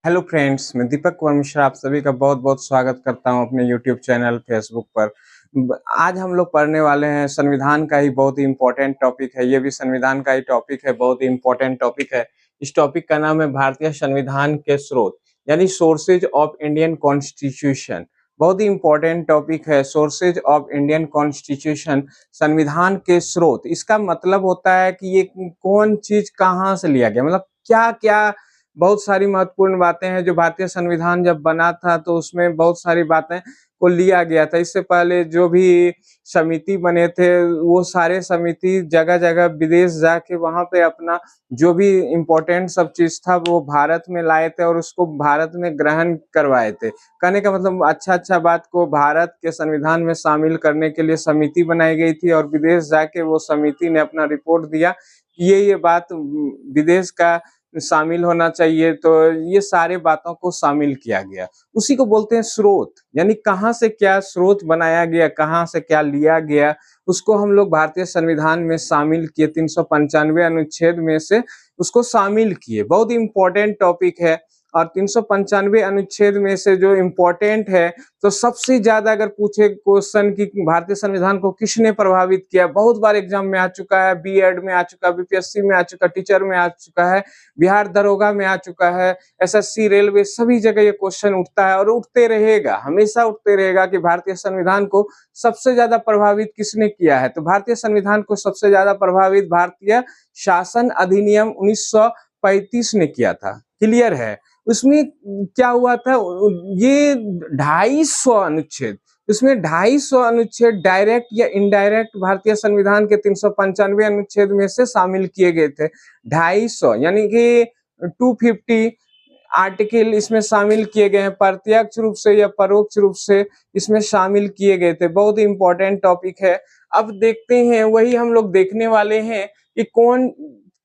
Hello friends, मैं दीपक कुमार मिश्रा आप सभी का बहुत-बहुत स्वागत करता हूं अपने यूट्यूब चैनल, फेसबुक पर। आज हम लोग पढ़ने वाले हैं संविधान का ही बहुत ही इम्पोर्टेंट टॉपिक है। ये भी संविधान का ही टॉपिक है, बहुत ही इम्पोर्टेंट टॉपिक है। इस टॉपिक का नाम है भारतीय संविधान के स्रोत, यानी सोर्सेज ऑफ इंडियन कॉन्स्टिट्यूशन। बहुत ही इम्पोर्टेंट टॉपिक है, सोर्सेज ऑफ इंडियन कॉन्स्टिट्यूशन, संविधान के स्रोत। इसका मतलब होता है कि ये कौन चीज़ कहाँ से लिया गया, मतलब क्या-क्या बहुत सारी महत्वपूर्ण बातें हैं जो भारतीय संविधान जब बना था तो उसमें बहुत सारी बातें को लिया गया था। इससे पहले जो भी समिति बने थे वो सारे समिति जगह-जगह विदेश जाके वहाँ पे अपना जो भी इम्पोर्टेंट सब चीज़ था वो भारत में लाए थे और उसको भारत में ग्रहण करवाए थे। कहने का मतलब अच्छा-अच्छा बात को भारत के संविधान में शामिल करने के लिए समिति बनाई गई थी और विदेश जाके वो समिति ने अपना रिपोर्ट दिया। ये बात विदेश का शामिल होना चाहिए, तो ये सारे बातों को शामिल किया गया। उसी को बोलते हैं स्रोत, यानी कहाँ से क्या स्रोत बनाया गया, कहाँ से क्या लिया गया, उसको हम लोग भारतीय संविधान में शामिल किए। 395 अनुच्छेद में से उसको शामिल किए। बहुत ही इम्पोर्टेंट टॉपिक है और 395 अनुच्छेद में से जो इम्पोर्टेंट है, तो सबसे ज्यादा अगर पूछे क्वेश्चन कि भारतीय संविधान को किसने प्रभावित किया, बहुत बार एग्जाम में आ चुका है, बीएड में आ चुका, बीपीएससी में आ चुका, टीचर में आ चुका है, बिहार दरोगा में आ चुका है, एसएससी, रेलवे, सभी जगह ये क्वेश्चन उठता है और उठते रहेगा, हमेशा उठते रहेगा कि भारतीय संविधान को सबसे ज्यादा प्रभावित किसने किया है। तो भारतीय संविधान को सबसे ज्यादा प्रभावित भारतीय शासन अधिनियम 1935 ने किया था। क्लियर है। उसमें क्या हुआ था, ये 250 अनुच्छेद, उसमें 250 अनुच्छेद डायरेक्ट या इनडायरेक्ट भारतीय संविधान के 395 अनुच्छेद में से शामिल किए गए थे। 250 यानी कि 250 आर्टिकल इसमें शामिल किए गए हैं, प्रत्यक्ष रूप से या परोक्ष रूप से इसमें शामिल किए गए थे। बहुत ही इंपॉर्टेंट टॉपिक है। अब देखते हैं, वही हम लोग देखने वाले हैं कि कौन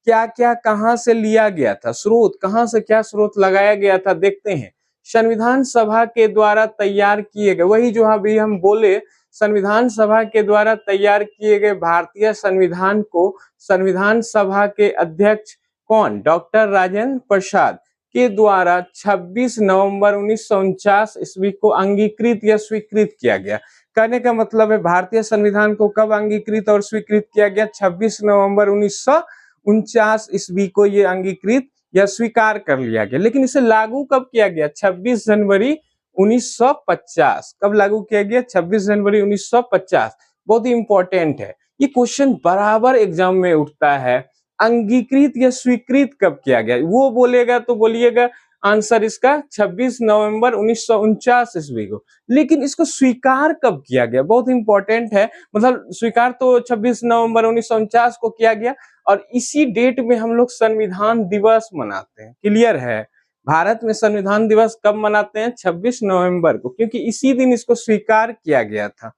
क्या-क्या कहाँ से लिया गया था, स्रोत कहाँ से क्या स्रोत लगाया गया था, देखते हैं। संविधान सभा के द्वारा तैयार किए गए, वही जो अभी हम बोले, संविधान सभा के द्वारा तैयार किए गए भारतीय संविधान को संविधान सभा के अध्यक्ष कौन, डॉक्टर राजेंद्र प्रसाद के द्वारा 26 नवंबर 1949 ईस्वी को अंगीकृत या स्वीकृत किया गया। कहने का मतलब है भारतीय संविधान को कब अंगीकृत और स्वीकृत किया गया, 26 नवंबर 1949 ईस्वी को ये अंगीकृत या स्वीकार कर लिया गया। लेकिन इसे लागू कब किया गया, 26 जनवरी 1950। कब लागू किया गया, 26 जनवरी 1950। बहुत ही इंपॉर्टेंट है, ये क्वेश्चन बराबर एग्जाम में उठता है। अंगीकृत या स्वीकृत कब किया गया, वो बोलेगा तो बोलिएगा आंसर इसका 26 नवंबर 1949 ईस्वी को। लेकिन इसको स्वीकार कब किया गया, बहुत इंपॉर्टेंट है। मतलब स्वीकार तो 26 नवंबर 1949 को किया गया और इसी डेट में हम लोग संविधान दिवस मनाते हैं। क्लियर है। भारत में संविधान दिवस कब मनाते हैं, 26 नवंबर को, क्योंकि इसी दिन इसको स्वीकार किया गया था।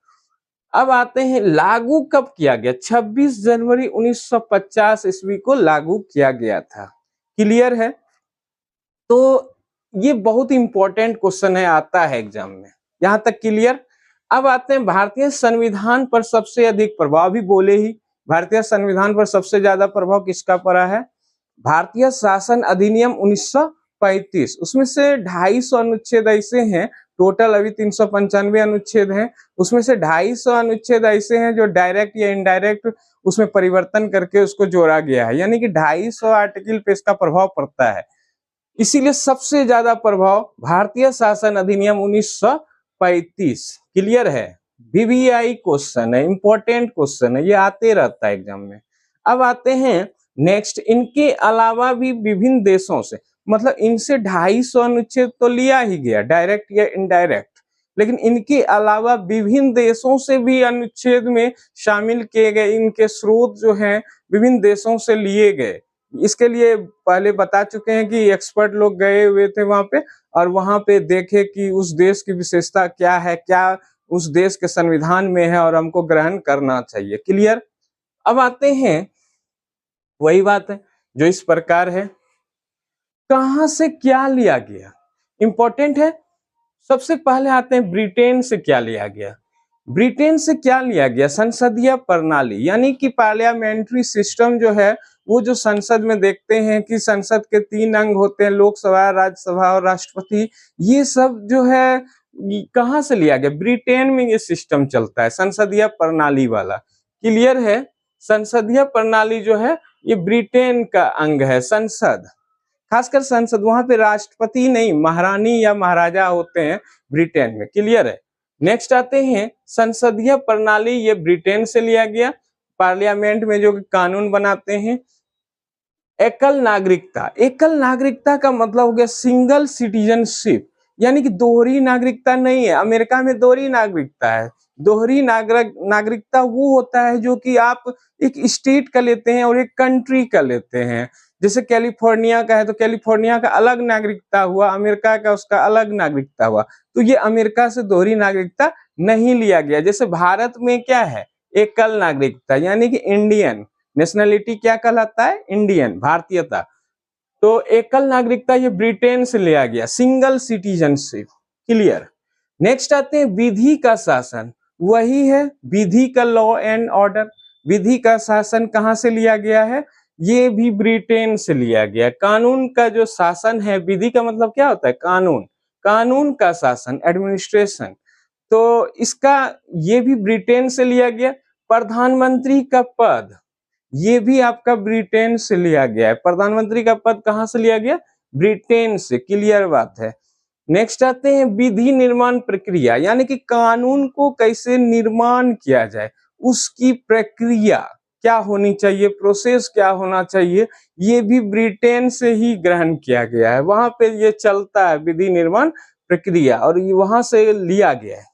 अब आते हैं लागू कब किया गया, 26 जनवरी 1950 ईस्वी को लागू किया गया था। क्लियर है। तो ये बहुत इंपॉर्टेंट क्वेश्चन है, आता है एग्जाम में, यहां तक क्लियर। अब आते हैं भारतीय संविधान पर सबसे अधिक प्रभाव, भी बोले ही भारतीय संविधान पर सबसे ज्यादा प्रभाव किसका पड़ा है, भारतीय शासन अधिनियम 1935। उसमें से 250 अनुच्छेद ऐसे हैं, टोटल अभी 395 अनुच्छेद हैं, उसमें से 250 अनुच्छेद ऐसे हैं जो डायरेक्ट या इनडायरेक्ट उसमें परिवर्तन करके उसको जोड़ा गया है, यानी कि 250 आर्टिकल पे इसका प्रभाव पड़ता है। इसीलिए सबसे ज्यादा प्रभाव भारतीय शासन अधिनियम 1935। क्लियर है। वीवीआई क्वेश्चन है, इंपॉर्टेंट क्वेश्चन है, ये आते रहता है एग्जाम में। अब आते हैं नेक्स्ट, इनके अलावा भी विभिन्न देशों से, मतलब इनसे 250 अनुच्छेद तो लिया ही गया डायरेक्ट या इनडायरेक्ट, लेकिन इनके अलावा विभिन्न देशों से भी अनुच्छेद में शामिल किए गए, इनके स्रोत जो हैं विभिन्न देशों से लिए गए। इसके लिए पहले बता चुके हैं कि एक्सपर्ट लोग गए हुए थे वहां पे और वहां पे देखे कि उस देश की विशेषता क्या है, क्या उस देश के संविधान में है और हमको ग्रहण करना चाहिए। क्लियर। अब आते हैं, वही बात है जो इस प्रकार है, कहां से क्या लिया गया, इंपॉर्टेंट है। सबसे पहले आते हैं ब्रिटेन से क्या लिया गया। ब्रिटेन से क्या लिया गया, संसदीय प्रणाली, यानी कि पार्लियामेंट्री सिस्टम जो है वो जो संसद में देखते हैं कि संसद के 3 अंग होते हैं, लोकसभा, राज्यसभा और राष्ट्रपति। ये सब जो है कहाँ से लिया गया? ब्रिटेन में ये सिस्टम चलता है, संसदीय प्रणाली वाला। क्लियर है? संसदीय प्रणाली जो है ये ब्रिटेन का अंग है, संसद, खासकर संसद। वहां पे राष्ट्रपति नहीं, महारानी या महाराजा होते हैं ब्रिटेन में। क्लियर है? नेक्स्ट आते हैं संसदीय प्रणाली, ये ब्रिटेन से लिया गया। पार्लियामेंट में जो कानून बनाते हैं। एकल नागरिकता, एकल नागरिकता का मतलब हो गया सिंगल सिटीजनशिप, यानी कि दोहरी नागरिकता नहीं है। अमेरिका में दोहरी नागरिकता है। दोहरी नागरिकता वो होता है जो कि आप एक स्टेट का लेते हैं और एक कंट्री का लेते हैं। जैसे कैलिफोर्निया का है तो कैलिफोर्निया का अलग नागरिकता हुआ, अमेरिका का उसका अलग नागरिकता हुआ। तो ये अमेरिका से दोहरी नागरिकता नहीं लिया गया। जैसे भारत में क्या है? एकल नागरिकता, यानी कि इंडियन नेशनलिटी क्या कहलाता है? इंडियन, भारतीयता। तो एकल नागरिकता ये ब्रिटेन से लिया गया, सिंगल सिटीजनशिप। क्लियर? नेक्स्ट आते हैं विधि का शासन, वही है विधि का लॉ एंड ऑर्डर। विधि का शासन कहां से लिया गया है? ये भी ब्रिटेन से लिया गया। कानून का जो शासन है, विधि का मतलब क्या होता है? कानून, कानून का शासन, एडमिनिस्ट्रेशन। तो इसका ये भी ब्रिटेन से लिया गया। प्रधानमंत्री का पद, ये भी आपका ब्रिटेन से लिया गया है। प्रधानमंत्री का पद कहां से लिया गया? ब्रिटेन से। क्लियर बात है? नेक्स्ट आते हैं विधि निर्माण प्रक्रिया, यानी कि कानून को कैसे निर्माण किया जाए, उसकी प्रक्रिया क्या होनी चाहिए, प्रोसेस क्या होना चाहिए, ये भी ब्रिटेन से ही ग्रहण किया गया है। वहां पे ये चलता है विधि निर्माण प्रक्रिया, और ये वहां से लिया गया है।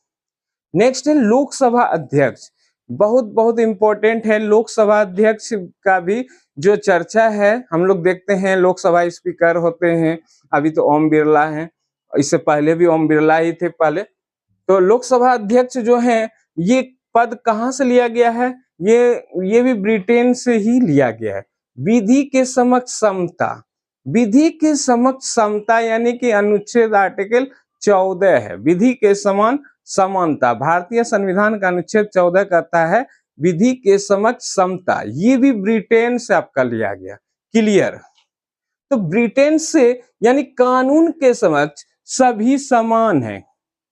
नेक्स्ट है लोकसभा अध्यक्ष, बहुत बहुत इंपॉर्टेंट है। लोकसभा अध्यक्ष का भी जो चर्चा है, हम लोग देखते हैं लोकसभा स्पीकर होते हैं, अभी तो ओम बिरला हैं, इससे पहले भी ओम बिरला ही थे पहले। तो लोकसभा अध्यक्ष जो है ये पद कहां से लिया गया है? ये भी ब्रिटेन से ही लिया गया है। विधि के समक्ष समता, विधि के समक्ष समता यानी कि अनुच्छेद आर्टिकल 14 है, विधि के समान समानता। भारतीय संविधान का अनुच्छेद 14 कहता है विधि के समक्ष समता, ये भी ब्रिटेन से आपका लिया गया। क्लियर? तो ब्रिटेन से यानी कानून के समक्ष सभी समान हैं,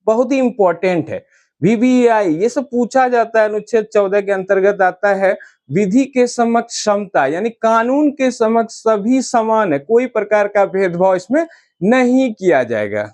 बहुत ही इंपॉर्टेंट है। वीवीआई ये सब पूछा जाता है, अनुच्छेद 14 के अंतर्गत आता है विधि के समक्ष समता, यानी कानून के समक्ष सभी समान है, कोई प्रकार का भेदभाव इसमें नहीं किया जाएगा।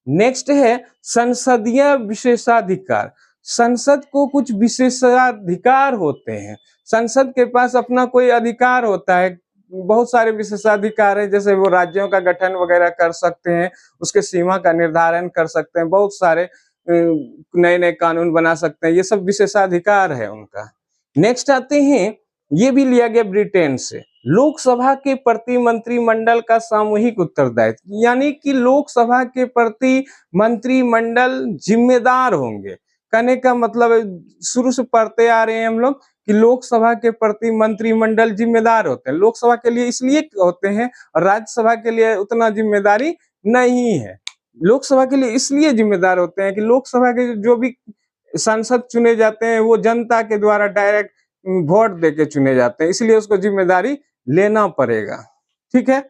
नेक्स्ट है संसदीय विशेषाधिकार। संसद को कुछ विशेषाधिकार होते हैं, संसद के पास अपना कोई अधिकार होता है। बहुत सारे विशेषाधिकार है, जैसे वो राज्यों का गठन वगैरह कर सकते हैं, उसके सीमा का निर्धारण कर सकते हैं, बहुत सारे नए नए कानून बना सकते हैं, ये सब विशेषाधिकार है उनका। नेक्स्ट आते हैं, ये भी लिया गया ब्रिटेन से, लोकसभा के प्रति मंत्रिमंडल का सामूहिक उत्तरदायित्व, यानी कि लोकसभा के प्रति मंत्रिमंडल जिम्मेदार होंगे। कहने का मतलब शुरू से पढ़ते आ रहे हैं हम लोग कि लोकसभा के प्रति मंत्रिमंडल जिम्मेदार होते हैं। लोकसभा के लिए इसलिए होते हैं और राज्यसभा के लिए उतना जिम्मेदारी नहीं है। लोकसभा के लिए इसलिए जिम्मेदार होते हैं कि लोकसभा के जो भी सांसद चुने जाते हैं वो जनता के द्वारा डायरेक्ट वोट देके चुने जाते हैं, इसलिए उसको जिम्मेदारी लेना पड़ेगा। ठीक है?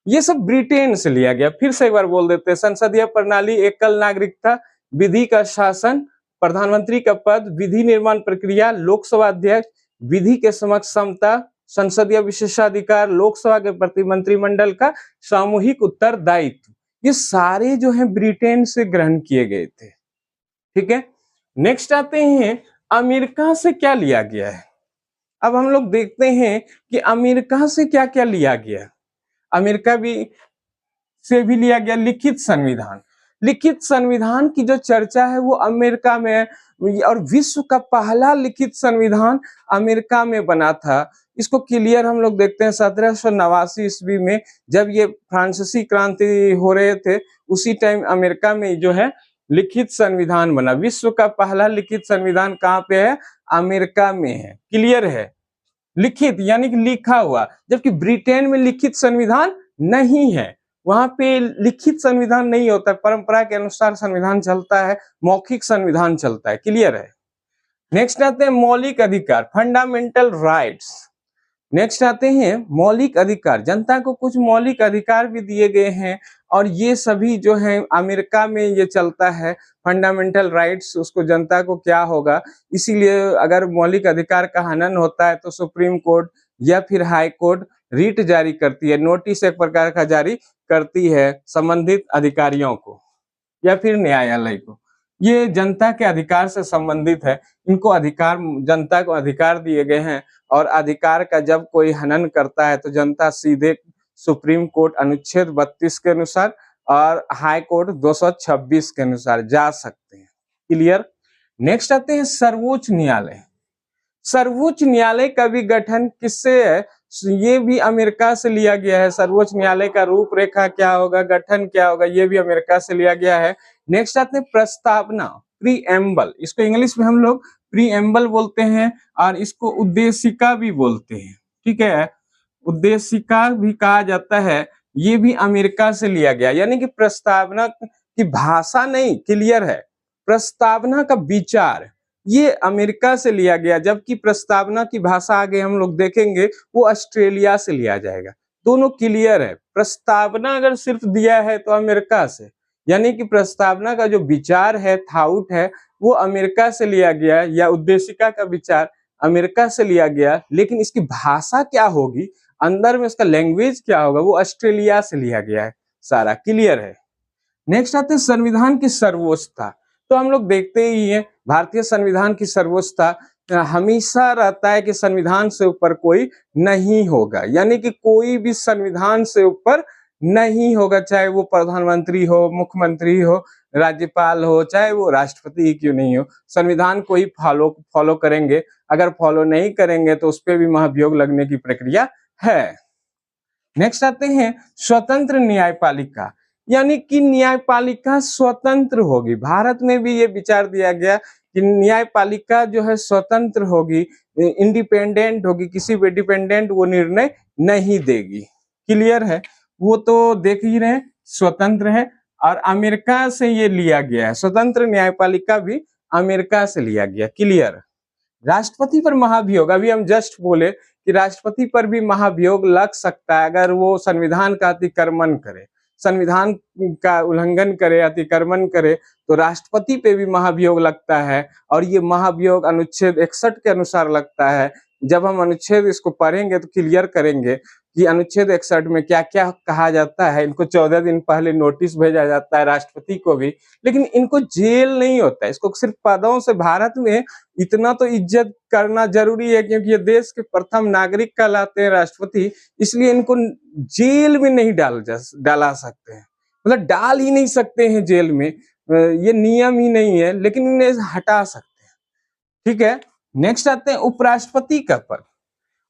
ये सब ब्रिटेन से लिया गया। फिर से एक बार बोल देते हैं, संसदीय प्रणाली, एकल नागरिकता, विधि का शासन, प्रधानमंत्री का पद, विधि निर्माण प्रक्रिया, लोकसभा अध्यक्ष, विधि के समक्ष समता, संसदीय विशेषाधिकार, लोकसभा के प्रति मंत्रिमंडल का सामूहिक उत्तरदायित्व, ये सारे जो है ब्रिटेन से ग्रहण किए गए थे। ठीक है? नेक्स्ट आते हैं अमेरिका से क्या लिया गया है। अब हम लोग देखते हैं कि अमेरिका से क्या क्या लिया गया। अमेरिका से भी लिया गया लिखित संविधान। लिखित संविधान की जो चर्चा है वो अमेरिका में है, और विश्व का पहला लिखित संविधान अमेरिका में बना था। इसको क्लियर हम लोग देखते हैं 1789 ईस्वी में, जब ये फ्रांसीसी क्रांति हो रहे थे, उसी टाइम अमेरिका में जो है लिखित संविधान बना। विश्व का पहला लिखित संविधान कहाँ पे है? अमेरिका में है। क्लियर है? लिखित यानी कि लिखा हुआ, जबकि ब्रिटेन में लिखित संविधान नहीं है, वहां पे लिखित संविधान नहीं होता, परंपरा के अनुसार संविधान चलता है, मौखिक संविधान चलता है। क्लियर है? नेक्स्ट आते हैं मौलिक अधिकार, फंडामेंटल राइट्स। नेक्स्ट आते हैं मौलिक अधिकार। जनता को कुछ मौलिक अधिकार भी दिए गए हैं और ये सभी जो है अमेरिका में ये चलता है, फंडामेंटल राइट्स, उसको जनता को क्या होगा, इसीलिए अगर मौलिक अधिकार का हनन होता है तो सुप्रीम कोर्ट या फिर हाई कोर्ट रिट जारी करती है, नोटिस एक प्रकार का जारी करती है संबंधित अधिकारियों को या फिर न्यायालय को। ये जनता के अधिकार से संबंधित है, इनको अधिकार, जनता को अधिकार दिए गए हैं और अधिकार का जब कोई हनन करता है तो जनता सीधे सुप्रीम कोर्ट अनुच्छेद 32 के अनुसार और हाई कोर्ट 226 के अनुसार जा सकते हैं। क्लियर। नेक्स्ट आते हैं सर्वोच्च न्यायालय। सर्वोच्च न्यायालय का भी गठन किससे है? ये भी अमेरिका से लिया गया है। सर्वोच्च न्यायालय का रूपरेखा क्या होगा, गठन क्या होगा, ये भी अमेरिका से लिया गया है। नेक्स्ट आते हैं प्रस्तावना, प्रीएम्बल। इसको इंग्लिश में हम लोग प्रीएम्बल बोलते हैं और इसको उद्देशिका भी बोलते हैं। ठीक है, उद्देशिका भी कहा जाता है। ये भी अमेरिका से लिया गया, यानी कि प्रस्तावना की भाषा नहीं, क्लियर है, प्रस्तावना का विचार ये अमेरिका से लिया गया, जबकि प्रस्तावना की भाषा आगे हम लोग देखेंगे वो ऑस्ट्रेलिया से लिया जाएगा। दोनों क्लियर है। प्रस्तावना अगर सिर्फ दिया है तो अमेरिका से, यानी कि प्रस्तावना का जो विचार है, थाउट है, वो अमेरिका से लिया गया, या उद्देशिका का विचार अमेरिका से लिया गया, लेकिन इसकी भाषा क्या होगी, अंदर में इसका लैंग्वेज क्या होगा, वो ऑस्ट्रेलिया से लिया गया है। सारा क्लियर है। नेक्स्ट आते हैं संविधान की सर्वोच्चता। तो हम लोग देखते ही हैं भारतीय संविधान की सर्वोच्चता हमेशा रहता है कि संविधान से ऊपर कोई नहीं होगा, यानी कि कोई भी संविधान से ऊपर नहीं होगा, चाहे वो प्रधानमंत्री हो, मुख्यमंत्री हो, राज्यपाल हो, चाहे वो राष्ट्रपति ही क्यों नहीं हो, संविधान को ही फॉलो करेंगे। अगर फॉलो नहीं करेंगे तो उस पर भी महाभियोग लगने की प्रक्रिया है। नेक्स्ट आते हैं स्वतंत्र न्यायपालिका, यानी कि न्यायपालिका स्वतंत्र होगी। भारत में भी ये विचार दिया गया कि न्यायपालिका जो है स्वतंत्र होगी, इंडिपेंडेंट होगी, किसी पे डिपेंडेंट वो निर्णय नहीं देगी। क्लियर है, वो तो देख ही रहे, स्वतंत्र है और अमेरिका से ये लिया गया है। स्वतंत्र न्यायपालिका भी अमेरिका से लिया गया। क्लियर। राष्ट्रपति पर महाभियोग, अभी हम जस्ट बोले कि राष्ट्रपति पर भी महाभियोग लग सकता है अगर वो संविधान का अतिक्रमण करे, संविधान का उल्लंघन करे, अतिक्रमण करे, तो राष्ट्रपति पे भी महाभियोग लगता है और ये महाभियोग अनुच्छेद 61 के अनुसार लगता है। जब हम अनुच्छेद इसको पढ़ेंगे तो क्लियर करेंगे कि अनुच्छेद 61 में क्या क्या कहा जाता है। इनको 14 दिन पहले नोटिस भेजा जाता है राष्ट्रपति को भी, लेकिन इनको जेल नहीं होता है। इसको सिर्फ पदों से, भारत में इतना तो इज्जत करना जरूरी है क्योंकि ये देश के प्रथम नागरिक कहलाते हैं राष्ट्रपति, इसलिए इनको जेल में नहीं डाला सकते हैं, मतलब डाल ही नहीं सकते हैं जेल में, ये नियम ही नहीं है, लेकिन इन्हें हटा सकते हैं। ठीक है। नेक्स्ट आते हैं उपराष्ट्रपति का पद।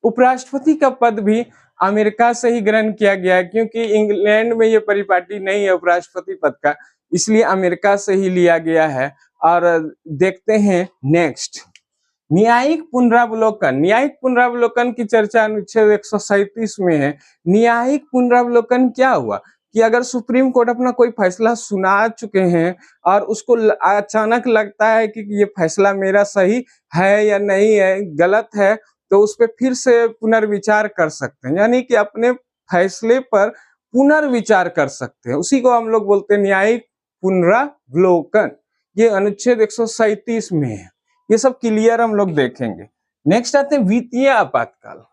उपराष्ट्रपति का पद भी अमेरिका से ही ग्रहण किया गया है, क्योंकि इंग्लैंड में ये परिपाटी नहीं है उपराष्ट्रपति पद का, इसलिए अमेरिका से ही लिया गया है। और देखते हैं नेक्स्ट, न्यायिक पुनरावलोकन। न्यायिक पुनरावलोकन की चर्चा अनुच्छेद 137 में है। न्यायिक पुनरावलोकन क्या हुआ कि अगर सुप्रीम कोर्ट अपना कोई फैसला सुना चुके हैं और उसको अचानक लगता है कि ये फैसला मेरा सही है या नहीं है, गलत है, तो उस पर फिर से पुनर्विचार कर सकते हैं, यानी कि अपने फैसले पर पुनर्विचार कर सकते हैं। उसी को हम लोग बोलते हैं न्यायिक पुनरावलोकन। ये अनुच्छेद 137 में है। ये सब क्लियर हम लोग देखेंगे। नेक्स्ट आते हैं वित्तीय आपातकाल।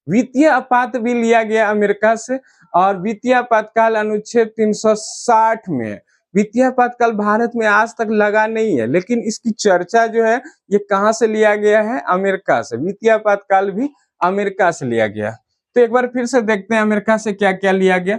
वित्तीय आपात भी लिया गया अमेरिका से और वित्तीय आपातकाल अनुच्छेद 360 में है। वित्तीय आपातकाल भारत में आज तक लगा नहीं है, लेकिन इसकी चर्चा जो है ये कहां से लिया गया है? अमेरिका से। वित्तीय आपातकाल भी अमेरिका से लिया गया। तो एक बार फिर से देखते हैं अमेरिका से क्या क्या लिया गया।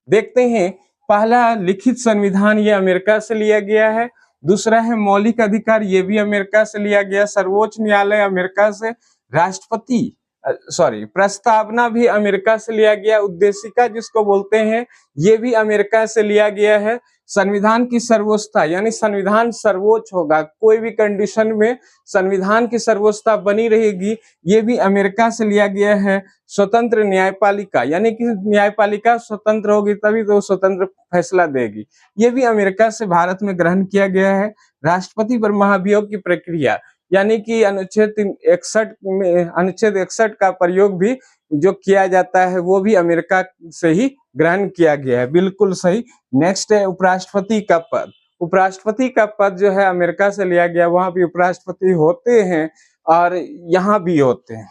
देखते हैं, पहला लिखित संविधान ये अमेरिका से लिया गया है। दूसरा है मौलिक अधिकार, ये भी अमेरिका से लिया गया। सर्वोच्च न्यायालय अमेरिका से। राष्ट्रपति प्रस्तावना भी अमेरिका से लिया गया। उद्देशिका जिसको बोलते हैं ये भी अमेरिका से लिया गया है। संविधान की सर्वोच्चता, यानी संविधान सर्वोच्च होगा, कोई भी कंडीशन में संविधान की सर्वोच्चता बनी रहेगी, ये भी अमेरिका से लिया गया है। स्वतंत्र न्यायपालिका, यानी कि न्यायपालिका स्वतंत्र होगी तभी तो स्वतंत्र फैसला देगी, ये भी अमेरिका से भारत में ग्रहण किया गया है। राष्ट्रपति पर महाभियोग की प्रक्रिया, यानी कि अनुच्छेद 61 का प्रयोग भी जो किया जाता है वो भी अमेरिका से ही ग्रहण किया गया है। बिल्कुल सही। नेक्स्ट है उपराष्ट्रपति का पद। उपराष्ट्रपति का पद जो है अमेरिका से लिया गया, वहां भी उपराष्ट्रपति होते हैं और यहाँ भी होते हैं।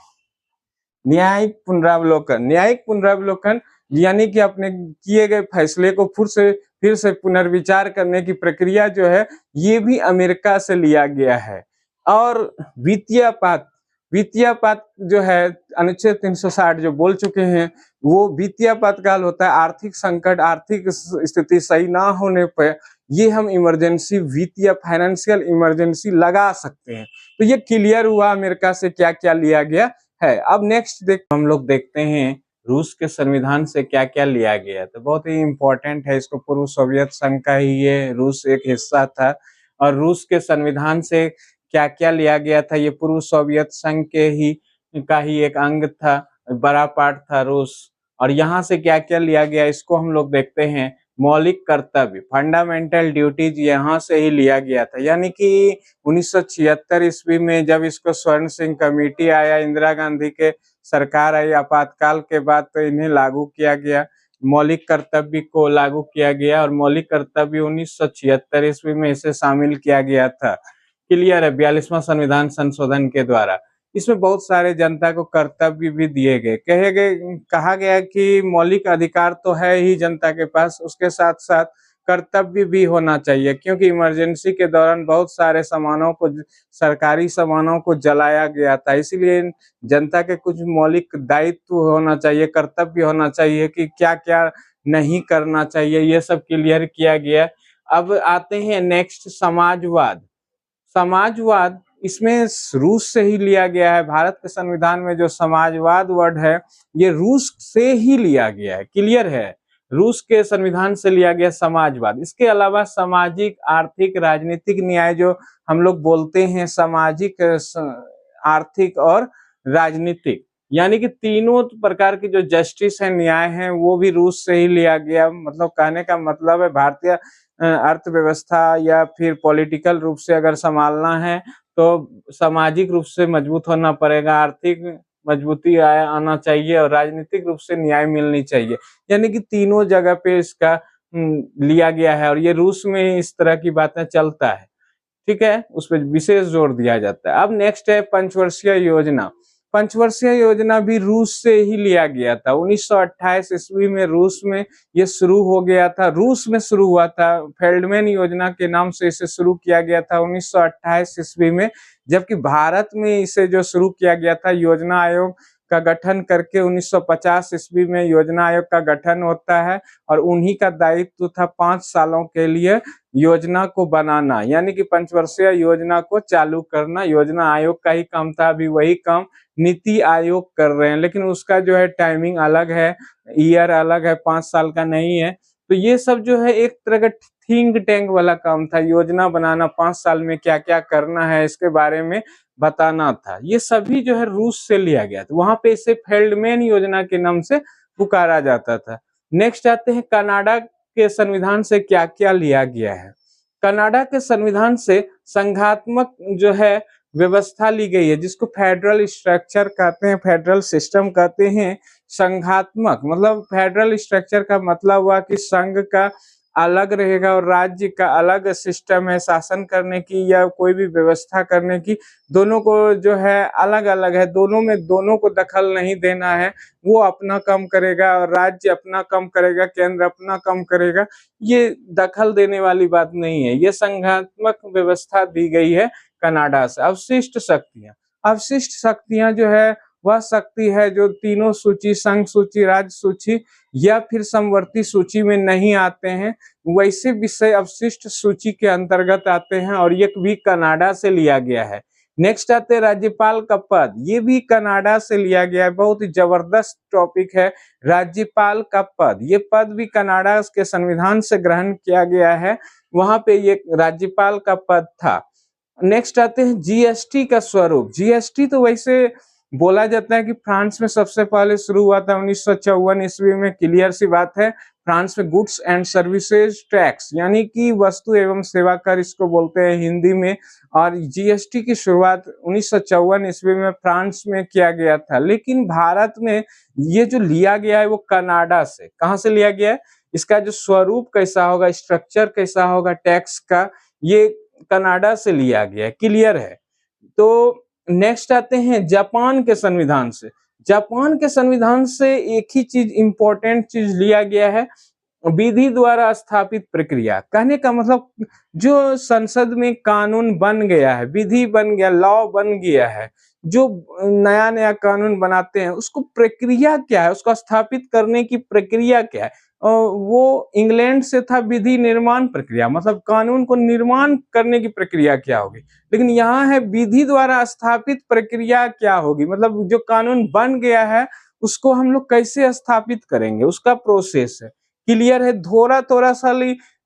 न्यायिक पुनरावलोकन। न्यायिक पुनरावलोकन यानी कि अपने किए गए फैसले को फिर से पुनर्विचार करने की प्रक्रिया जो है ये भी अमेरिका से लिया गया है। और वित्तीय आपात जो है अनुच्छेद 360 जो बोल चुके हैं, वो वित्तीय आपातकाल होता है आर्थिक संकट, आर्थिक स्थिति सही ना होने पर ये हम इमरजेंसी वित्तीय फाइनेंशियल इमरजेंसी लगा सकते हैं। तो ये क्लियर हुआ अमेरिका से क्या क्या लिया गया है। अब नेक्स्ट हम लोग देखते हैं रूस के संविधान से क्या क्या लिया गया। तो बहुत ही इंपॉर्टेंट है, इसको पूर्व सोवियत संघ का ही ये रूस एक हिस्सा था और रूस के संविधान से क्या क्या लिया गया था, ये पूर्व सोवियत संघ के ही का ही एक अंग था, बड़ा पार्ट था रूस। और यहाँ से क्या क्या लिया गया इसको हम लोग देखते हैं। मौलिक कर्तव्य फंडामेंटल ड्यूटीज यहाँ से ही लिया गया था, यानी कि 1976 ईस्वी में जब इसको स्वर्ण सिंह कमेटी आया, इंदिरा गांधी के सरकार आई आपातकाल के बाद, तो इन्हें लागू किया गया, मौलिक कर्तव्य को लागू किया गया और मौलिक कर्तव्य 1976 ईस्वी में इसे शामिल किया गया था। क्लियर है। 42वां संविधान संशोधन के द्वारा इसमें बहुत सारे जनता को कर्तव्य भी दिए गए। कहा गया कि मौलिक अधिकार तो है ही जनता के पास, उसके साथ साथ कर्तव्य भी होना चाहिए, क्योंकि इमरजेंसी के दौरान बहुत सारे सरकारी सामानों को जलाया गया था। इसीलिए जनता के कुछ मौलिक दायित्व होना चाहिए, कर्तव्य होना चाहिए कि क्या क्या नहीं करना चाहिए, ये सब क्लियर किया गया। अब आते हैं नेक्स्ट समाजवाद। समाजवाद इसमें रूस से ही लिया गया है। भारत के संविधान में जो समाजवाद वर्ड है ये रूस से ही लिया गया है। क्लियर है। रूस के संविधान से लिया गया समाजवाद। इसके अलावा सामाजिक, आर्थिक, राजनीतिक न्याय जो हम लोग बोलते हैं, सामाजिक, आर्थिक और राजनीतिक, यानी कि तीनों प्रकार की जो जस्टिस है, न्याय है, वो भी रूस से ही लिया गया। मतलब कहने का मतलब है भारतीय अर्थव्यवस्था या फिर पॉलिटिकल रूप से अगर संभालना है तो सामाजिक रूप से मजबूत होना पड़ेगा, आर्थिक मजबूती आना चाहिए और राजनीतिक रूप से न्याय मिलनी चाहिए। यानी कि तीनों जगह पे इसका लिया गया है और ये रूस में इस तरह की बातें चलता है। ठीक है, उस पर विशेष जोर दिया जाता है। अब नेक्स्ट है पंचवर्षीय योजना। पंचवर्षीय योजना भी रूस से ही लिया गया था। 1928 ईस्वी में रूस में ये शुरू हो गया था। रूस में शुरू हुआ था, फेल्डमैन योजना के नाम से इसे शुरू किया गया था 1928 ईस्वी में। जबकि भारत में इसे जो शुरू किया गया था, योजना आयोग का गठन करके 1950 ईस्वी में योजना आयोग का गठन होता है और उन्हीं का दायित्व था 5 सालों के लिए योजना को बनाना, यानी कि पंचवर्षीय योजना को चालू करना योजना आयोग का ही काम था। अभी वही काम नीति आयोग कर रहे हैं, लेकिन उसका जो है टाइमिंग अलग है, ईयर अलग है, 5 साल का नहीं है। तो ये सब जो है एक तरह का थिंक टैंक वाला काम था, योजना बनाना, 5 साल में क्या क्या करना है इसके बारे में बताना था। ये सभी जो है रूस से लिया गया था। वहां पे इसे फेल्डमैन योजना के नाम से पुकारा जाता था। नेक्स्ट आते हैं कनाडा के संविधान से क्या क्या लिया गया है। कनाडा के संविधान से संघात्मक जो है व्यवस्था ली गई है, जिसको फेडरल स्ट्रक्चर कहते हैं, फेडरल सिस्टम कहते हैं। संघात्मक मतलब फेडरल स्ट्रक्चर का मतलब हुआ कि संघ का अलग रहेगा और राज्य का अलग सिस्टम है शासन करने की या कोई भी व्यवस्था करने की। दोनों को जो है अलग अलग है, दोनों में दोनों को दखल नहीं देना है। वो अपना काम करेगा और राज्य अपना काम करेगा, केंद्र अपना काम करेगा। ये दखल देने वाली बात नहीं है। ये संघात्मक व्यवस्था दी गई है कनाडा से। अवशिष्ट शक्तियां जो है वह शक्ति है जो तीनों सूची, संघ सूची, राज्य सूची या फिर समवर्ती सूची में नहीं आते हैं, वैसे विषय अवशिष्ट सूची के अंतर्गत आते हैं और ये भी कनाडा से लिया गया है। नेक्स्ट आते हैं राज्यपाल का पद। ये भी कनाडा से लिया गया है। बहुत ही जबरदस्त टॉपिक है राज्यपाल का पद। ये पद भी कनाडा के संविधान से ग्रहण किया गया है, वहां पे ये राज्यपाल का पद था। नेक्स्ट आते हैं जीएसटी का स्वरूप। जीएसटी तो वैसे बोला जाता है कि फ्रांस में सबसे पहले शुरू हुआ था 1954 ईस्वी में। क्लियर सी बात है, फ्रांस में गुड्स एंड सर्विसेज टैक्स यानी कि वस्तु एवं सेवा कर इसको बोलते हैं हिंदी में। और जीएसटी की शुरुआत 1954 ईस्वी में फ्रांस में किया गया था, लेकिन भारत में ये जो लिया गया है वो कनाडा से। कहाँ से लिया गया है? इसका जो स्वरूप कैसा होगा, स्ट्रक्चर कैसा होगा टैक्स का, ये कनाडा से लिया गया है। क्लियर है? तो नेक्स्ट आते हैं जापान के संविधान से। जापान के संविधान से एक ही चीज इंपॉर्टेंट चीज लिया गया है, विधि द्वारा स्थापित प्रक्रिया। कहने का मतलब जो संसद में कानून बन गया है, विधि बन गया, लॉ बन गया है, जो नया नया कानून बनाते हैं उसको प्रक्रिया क्या है, उसको स्थापित करने की प्रक्रिया क्या है? वो इंग्लैंड से था विधि निर्माण प्रक्रिया, मतलब कानून को निर्माण करने की प्रक्रिया क्या होगी। लेकिन यहाँ है विधि द्वारा स्थापित प्रक्रिया क्या होगी, मतलब जो कानून बन गया है उसको हम लोग कैसे स्थापित करेंगे, उसका प्रोसेस है। क्लियर है? थोड़ा सा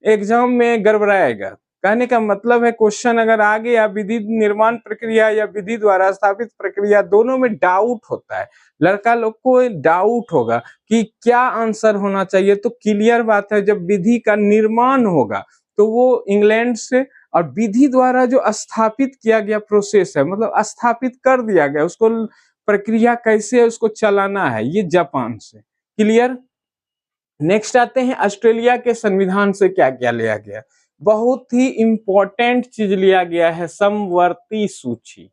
एग्जाम में गड़बड़ाएगा। कहने का मतलब है क्वेश्चन अगर आ गया विधि निर्माण प्रक्रिया या विधि द्वारा स्थापित प्रक्रिया, दोनों में डाउट होता है, लड़का लोग को डाउट होगा कि क्या आंसर होना चाहिए। तो क्लियर बात है, जब विधि का निर्माण होगा तो वो इंग्लैंड से, और विधि द्वारा जो स्थापित किया गया प्रोसेस है, मतलब स्थापित कर दिया गया, उसको प्रक्रिया कैसे है उसको चलाना है, ये जापान से। क्लियर? नेक्स्ट आते हैं ऑस्ट्रेलिया के संविधान से क्या क्या लिया गया। बहुत ही इंपॉर्टेंट चीज लिया गया है, समवर्ती सूची।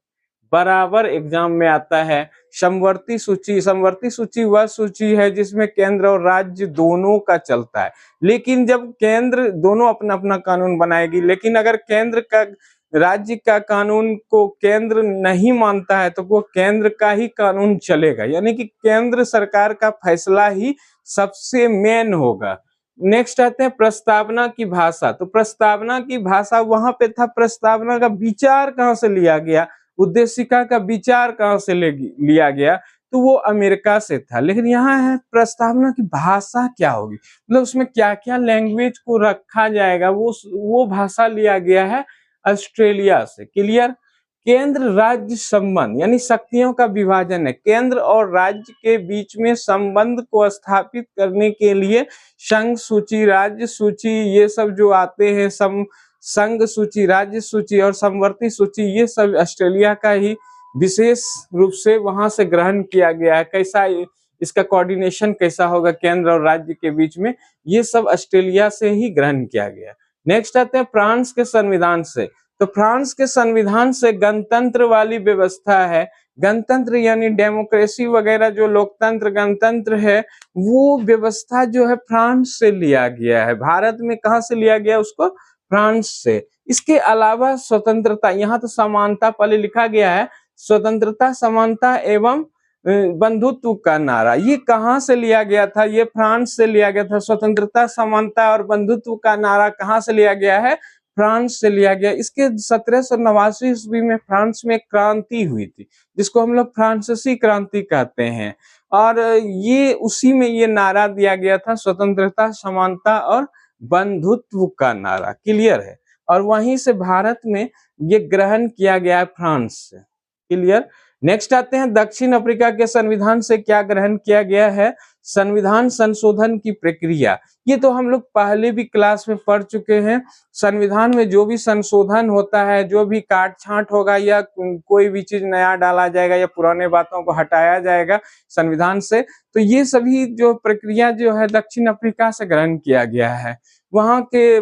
बराबर एग्जाम में आता है समवर्ती सूची। समवर्ती सूची वह सूची है जिसमें केंद्र और राज्य दोनों का चलता है, लेकिन जब केंद्र दोनों अपना अपना कानून बनाएगी, लेकिन अगर केंद्र का राज्य का कानून को केंद्र नहीं मानता है तो वो केंद्र का ही कानून चलेगा, यानी कि केंद्र सरकार का फैसला ही सबसे मेन होगा। नेक्स्ट आते हैं प्रस्तावना की भाषा। तो प्रस्तावना की भाषा वहां पे था, प्रस्तावना का विचार कहाँ से लिया गया, उद्देशिका का विचार कहाँ से लिया गया, तो वो अमेरिका से था। लेकिन यहाँ है प्रस्तावना की भाषा क्या होगी, मतलब उसमें क्या क्या लैंग्वेज को रखा जाएगा, वो भाषा लिया गया है ऑस्ट्रेलिया से। क्लियर? केंद्र राज्य संबंध यानी शक्तियों का विभाजन है, केंद्र और राज्य के बीच में संबंध को स्थापित करने के लिए संघ सूची, राज्य सूची, ये सब जो आते हैं, संघ सूची, राज्य सूची और समवर्ती सूची, ये सब ऑस्ट्रेलिया का ही विशेष रूप से वहां से ग्रहण किया गया है। कैसा इसका कोऑर्डिनेशन कैसा होगा केंद्र और राज्य के बीच में, ये सब ऑस्ट्रेलिया से ही ग्रहण किया गया। नेक्स्ट आते हैं फ्रांस के संविधान से। तो फ्रांस के संविधान से गणतंत्र वाली व्यवस्था है। गणतंत्र यानी डेमोक्रेसी वगैरह, जो लोकतंत्र गणतंत्र है, वो व्यवस्था जो है फ्रांस से लिया गया है। भारत में कहाँ से लिया गया उसको? फ्रांस से। इसके अलावा स्वतंत्रता, यहाँ तो समानता पहले लिखा गया है, स्वतंत्रता, समानता एवं बंधुत्व का नारा, ये कहाँ से लिया गया था? ये फ्रांस से लिया गया था। स्वतंत्रता, समानता और बंधुत्व का नारा कहाँ से लिया गया है? फ्रांस से लिया गया। इसके 1789 ईस्वी में फ्रांस में क्रांति हुई थी, जिसको हम लोग फ्रांसीसी क्रांति कहते हैं, और ये उसी में ये नारा दिया गया था, स्वतंत्रता, समानता और बंधुत्व का नारा। क्लियर है? और वहीं से भारत में ये ग्रहण किया गया है फ्रांस से। क्लियर? नेक्स्ट आते हैं दक्षिण अफ्रीका के संविधान से क्या ग्रहण किया गया है? संविधान संशोधन की प्रक्रिया। ये तो हम लोग पहले भी क्लास में पढ़ चुके हैं। संविधान में जो भी संशोधन होता है, जो भी काट छांट होगा या कोई भी चीज नया डाला जाएगा या पुराने बातों को हटाया जाएगा संविधान से, तो ये सभी जो प्रक्रिया जो है दक्षिण अफ्रीका से ग्रहण किया गया है, वहां के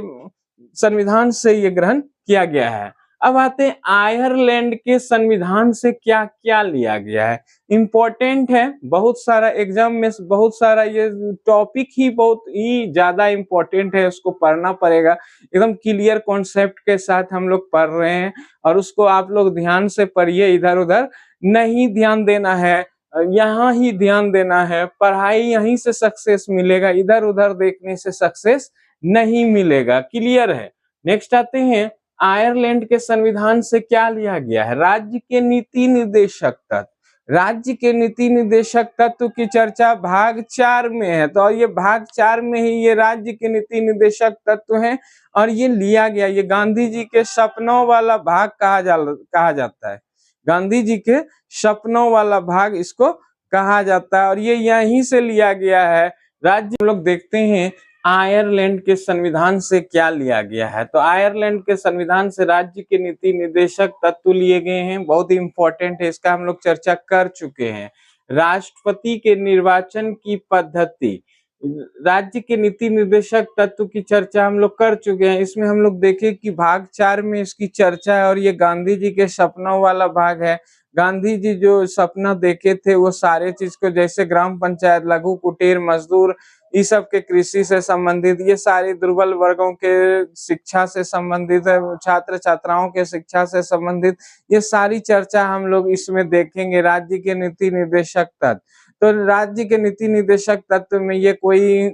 संविधान से ये ग्रहण किया गया है। अब आते हैं आयरलैंड के संविधान से क्या क्या लिया गया है। इंपॉर्टेंट है, बहुत सारा एग्जाम में बहुत सारा ये टॉपिक ही बहुत ही ज्यादा इंपॉर्टेंट है, उसको पढ़ना पड़ेगा। एकदम क्लियर कॉन्सेप्ट के साथ हम लोग पढ़ रहे हैं, और उसको आप लोग ध्यान से पढ़िए, इधर उधर नहीं ध्यान देना है, यहाँ ही ध्यान देना है। पढ़ाई यहीं से सक्सेस मिलेगा, इधर उधर देखने से सक्सेस नहीं मिलेगा। क्लियर है? नेक्स्ट आते हैं आयरलैंड के संविधान से क्या लिया गया है? राज्य के नीति निर्देशक तत्व। राज्य के नीति निर्देशक तत्व की चर्चा भाग 4 में है, तो ये भाग 4 में ही ये राज्य के नीति निर्देशक तत्व हैं, और ये लिया गया, ये गांधी जी के सपनों वाला भाग कहा जाता है। गांधी जी के सपनों वाला भाग इसको कहा जाता है, और ये यहीं से लिया गया है। राज्य हम लोग देखते हैं आयरलैंड के संविधान से क्या लिया गया है? तो आयरलैंड के संविधान से राज्य के नीति निर्देशक तत्व लिए गए हैं, बहुत ही इंपॉर्टेंट है, इसका हम लोग चर्चा कर चुके हैं। राष्ट्रपति के निर्वाचन की पद्धति, राज्य के नीति निर्देशक तत्व की चर्चा हम लोग कर चुके हैं। इसमें हम लोग देखें कि भाग 4 में इसकी चर्चा है और ये गांधी जी के सपनों वाला भाग है। गांधी जी जो सपना देखे थे वो सारे चीज को, जैसे ग्राम पंचायत, लघु कुटीर, मजदूर, इस सब के कृषि से संबंधित, ये सारे दुर्बल वर्गों के शिक्षा से संबंधित है, छात्र छात्राओं के शिक्षा से संबंधित, ये सारी चर्चा हम लोग इसमें देखेंगे। राज्य के नीति निर्देशक तत्व, तो राज्य के नीति निर्देशक तत्व में ये कोई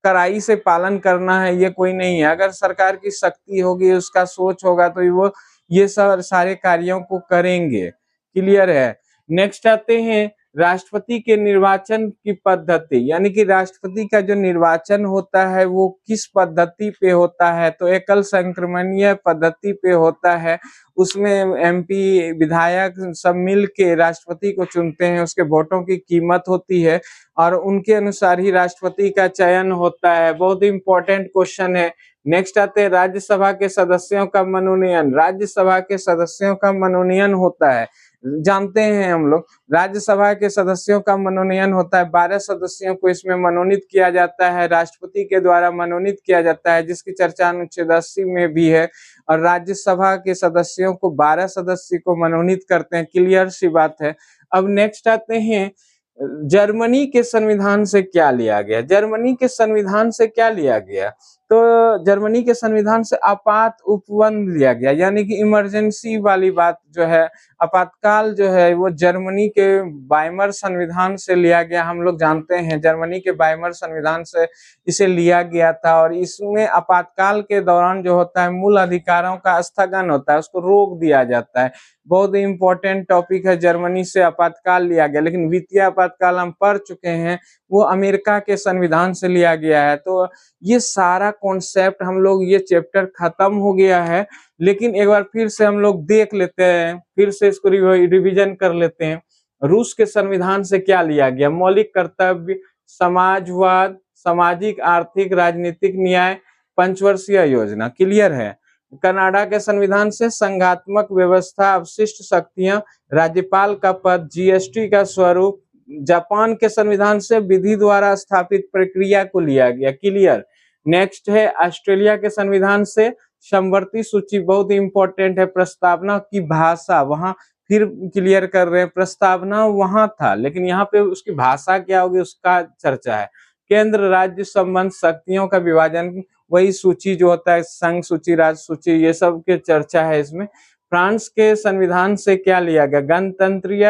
कड़ाई से पालन करना है ये कोई नहीं है। अगर सरकार की शक्ति होगी, उसका सोच होगा तो वो ये सब सारे कार्यों को करेंगे। क्लियर है। नेक्स्ट आते हैं राष्ट्रपति के निर्वाचन की पद्धति, यानी कि राष्ट्रपति का जो निर्वाचन होता है वो किस पद्धति पे होता है? तो एकल संक्रमणीय पद्धति पे होता है। उसमें एमपी विधायक सब मिल के राष्ट्रपति को चुनते हैं, उसके वोटों की कीमत होती है और उनके अनुसार ही राष्ट्रपति का चयन होता है। बहुत इंपॉर्टेंट क्वेश्चन है। नेक्स्ट आते हैं राज्यसभा के सदस्यों का मनोनयन। राज्यसभा के सदस्यों का मनोनयन होता है, जानते हैं हम लोग। राज्यसभा के सदस्यों का मनोनयन होता है, 12 सदस्यों को इसमें मनोनीत किया जाता है, राष्ट्रपति के द्वारा मनोनीत किया जाता है, जिसकी चर्चा अनुच्छेद 80 में भी है। और राज्यसभा के सदस्यों को 12 सदस्य को मनोनीत करते हैं। क्लियर सी बात है। अब नेक्स्ट आते हैं जर्मनी के संविधान से क्या लिया गया? जर्मनी के संविधान से क्या लिया गया? तो जर्मनी के संविधान से आपात उपबंध लिया गया, यानी कि इमरजेंसी वाली बात जो है, आपातकाल जो है वो जर्मनी के वाइमर संविधान से लिया गया। हम लोग जानते हैं जर्मनी के वाइमर संविधान से इसे लिया गया था और इसमें आपातकाल के दौरान जो होता है मूल अधिकारों का स्थगन होता है, उसको रोक दिया जाता है। बहुत ही इंपॉर्टेंट टॉपिक है। जर्मनी से आपातकाल लिया गया, लेकिन वित्तीय आपातकाल हम पढ़ चुके हैं, वो अमेरिका के संविधान से लिया गया है। तो ये सारा कॉन्सेप्ट हम लोग, ये चैप्टर खत्म हो गया है, लेकिन एक बार फिर से हम लोग देख लेते हैं, फिर से इसको रिवीजन कर लेते हैं। रूस के संविधान से क्या लिया गया? मौलिक कर्तव्य, समाजवाद, सामाजिक, आर्थिक, राजनीतिक न्याय, पंचवर्षीय योजना। क्लियर है। कनाडा के संविधान से संघात्मक व्यवस्था, अवशिष्ट शक्तियां, राज्यपाल का पद, जीएसटी का स्वरूप। जापान के संविधान से विधि द्वारा स्थापित प्रक्रिया को लिया गया। क्लियर। नेक्स्ट है ऑस्ट्रेलिया के संविधान से समवर्ती सूची, बहुत इंपॉर्टेंट है। प्रस्तावना की भाषा, वहां फिर क्लियर कर रहे हैं, प्रस्तावना वहां था लेकिन यहाँ पे उसकी भाषा क्या होगी उसका चर्चा है। केंद्र राज्य संबंध, शक्तियों का विभाजन, वही सूची जो होता है, संघ सूची, राज्य सूची, ये सब के चर्चा है इसमें। फ्रांस के संविधान से क्या लिया गया? गणतंत्रीय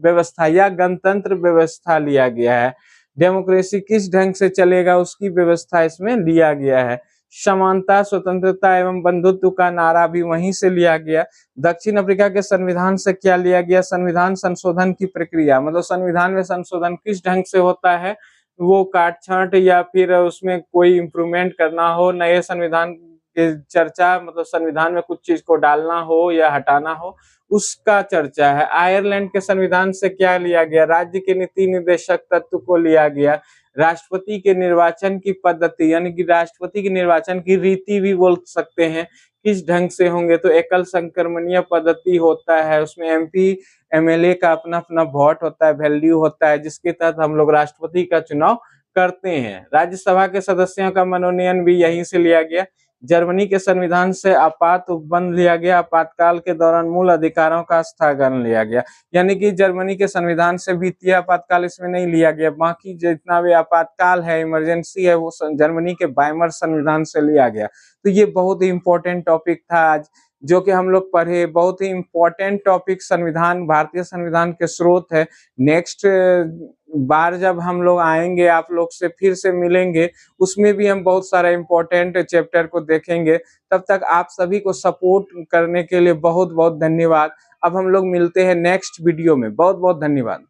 व्यवस्था या गणतंत्र व्यवस्था लिया गया है। डेमोक्रेसी किस ढंग से चलेगा उसकी व्यवस्था इसमें लिया गया है। समानता, स्वतंत्रता एवं बंधुत्व का नारा भी वहीं से लिया गया। दक्षिण अफ्रीका के संविधान से क्या लिया गया? संविधान संशोधन की प्रक्रिया, मतलब संविधान में संशोधन किस ढंग से होता है, वो काट छांट या फिर उसमें कोई इम्प्रूवमेंट करना हो, नए संविधान के चर्चा, मतलब संविधान में कुछ चीज को डालना हो या हटाना हो, उसका चर्चा है। आयरलैंड के संविधान से क्या लिया गया? राज्य के नीति निर्देशक तत्व को लिया गया। राष्ट्रपति के निर्वाचन की पद्धति, यानी कि राष्ट्रपति के निर्वाचन की रीति भी बोल सकते हैं, किस ढंग से होंगे? तो एकल संक्रमणीय पद्धति होता है, उसमें एमपी एमएलए का अपना अपना वोट होता है, वैल्यू होता है, जिसके तहत हम लोग राष्ट्रपति का चुनाव करते हैं। राज्यसभा के सदस्यों का मनोनयन भी यहीं से लिया गया। जर्मनी के संविधान से आपात उपबंध लिया गया, आपातकाल के दौरान मूल अधिकारों का स्थगन लिया गया, यानी कि जर्मनी के संविधान से वित्तीय आपातकाल इसमें नहीं लिया गया, बाकी जितना भी आपातकाल है, इमरजेंसी है, वो जर्मनी के वाइमर संविधान से लिया गया। तो ये बहुत ही इंपॉर्टेंट टॉपिक था आज जो कि हम लोग पढ़े। बहुत ही इंपॉर्टेंट टॉपिक संविधान, भारतीय संविधान के स्रोत है। नेक्स्ट बार जब हम लोग आएंगे आप लोग से फिर से मिलेंगे, उसमें भी हम बहुत सारा इंपॉर्टेंट चैप्टर को देखेंगे। तब तक आप सभी को सपोर्ट करने के लिए बहुत बहुत धन्यवाद। अब हम लोग मिलते हैं नेक्स्ट वीडियो में। बहुत बहुत धन्यवाद।